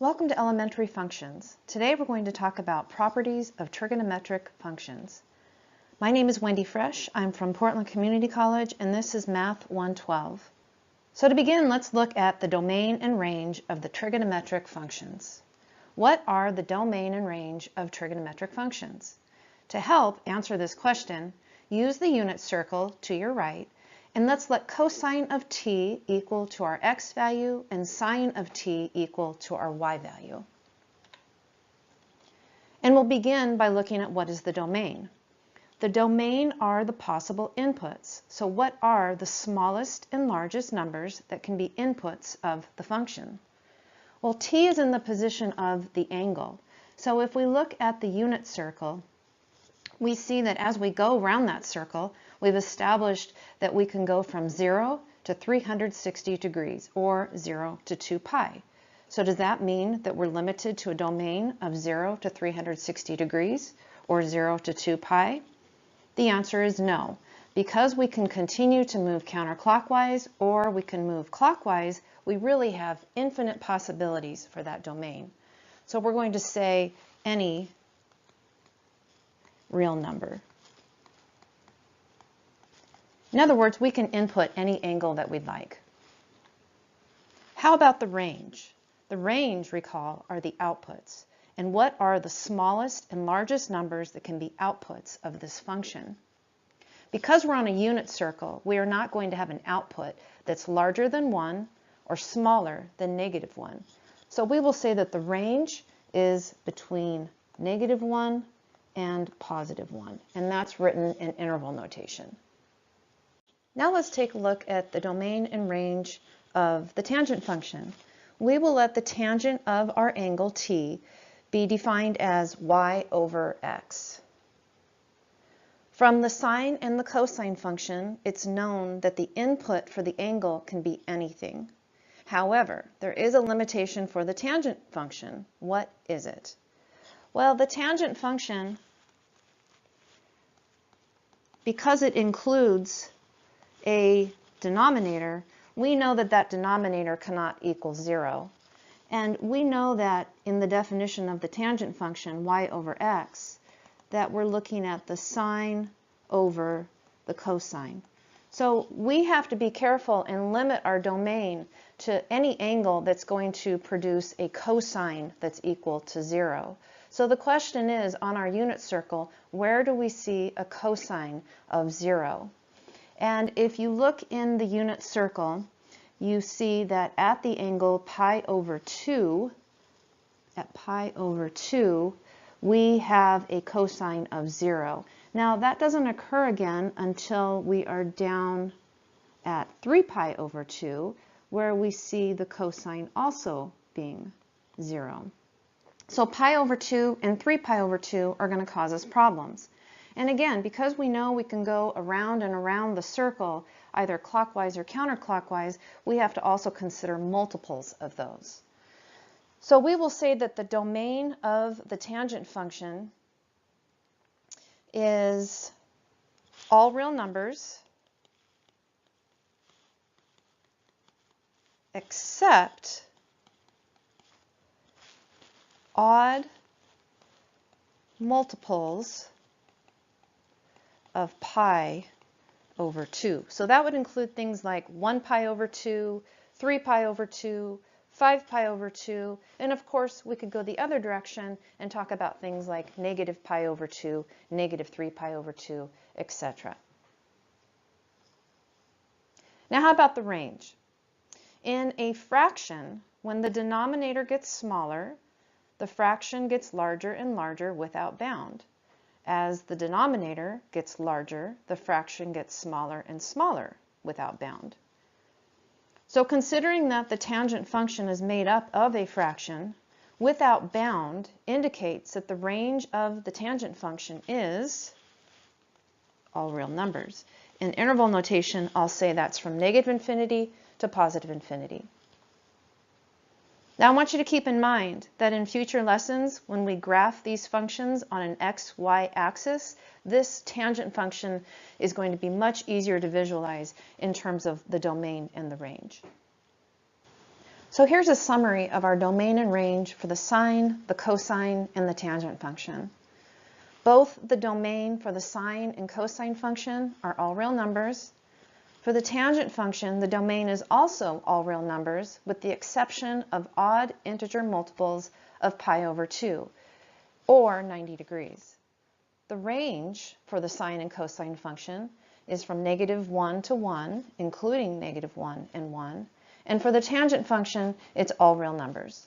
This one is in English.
Welcome to Elementary Functions. Today we're going to talk about properties of trigonometric functions. My name is Wendy Fresh. I'm from Portland Community College and this is Math 112. So to begin, let's look at the domain and range of the trigonometric functions. What are the domain and range of trigonometric functions? To help answer this question, use the unit circle to your right and let's let cosine of t equal to our x value and sine of t equal to our y value. And we'll begin by looking at what is the domain. The domain are the possible inputs. So what are the smallest and largest numbers that can be inputs of the function? Well, t is in the position of the angle. So if we look at the unit circle, we see that as we go around that circle, we've established that we can go from 0 to 360 degrees, or 0 to 2 pi. So does that mean that we're limited to a domain of 0 to 360 degrees, or 0 to 2 pi? The answer is no. Because we can continue to move counterclockwise, or we can move clockwise, we really have infinite possibilities for that domain. So we're going to say any real number. In other words, we can input any angle that we'd like. How about the range? The range, recall, are the outputs. And what are the smallest and largest numbers that can be outputs of this function? Because we're on a unit circle, we are not going to have an output that's larger than 1 or smaller than -1. So we will say that the range is between -1 and +1, and that's written in interval notation. Now let's take a look at the domain and range of the tangent function. We will let the tangent of our angle t be defined as y over x. From the sine and the cosine function, it's known that the input for the angle can be anything. However, there is a limitation for the tangent function. What is it? Well, the tangent function, because it includes a denominator, we know that that denominator cannot equal 0. And we know that in the definition of the tangent function, y over x, that we're looking at the sine over the cosine. So we have to be careful and limit our domain to any angle that's going to produce a cosine that's equal to 0. So the question is, on our unit circle, where do we see a cosine of 0? And if you look in the unit circle, you see that at the angle pi over 2, at pi over 2, we have a cosine of 0. Now that doesn't occur again until we are down at 3 pi over 2, where we see the cosine also being 0. So pi over 2 and 3 pi over 2 are going to cause us problems. And again, because we know we can go around and around the circle, either clockwise or counterclockwise, we have to also consider multiples of those. So we will say that the domain of the tangent function is all real numbers except odd multiples of pi over 2. So that would include things like 1 pi over 2, 3 pi over 2, 5 pi over 2, and of course we could go the other direction and talk about things like negative pi over 2, negative 3 pi over 2, etc. Now how about the range? In a fraction, when the denominator gets smaller, the fraction gets larger and larger without bound. As the denominator gets larger, the fraction gets smaller and smaller without bound. So considering that the tangent function is made up of a fraction, without bound indicates that the range of the tangent function is all real numbers. In interval notation, I'll say that's from -infinity to +infinity. Now I want you to keep in mind that in future lessons, when we graph these functions on an x-y axis, this tangent function is going to be much easier to visualize in terms of the domain and the range. So here's a summary of our domain and range for the sine, the cosine, and the tangent function. Both the domain for the sine and cosine function are all real numbers. For the tangent function, the domain is also all real numbers, with the exception of odd integer multiples of pi over 2, or 90 degrees. The range for the sine and cosine function is from -1 to 1, including -1 and 1. And for the tangent function, it's all real numbers.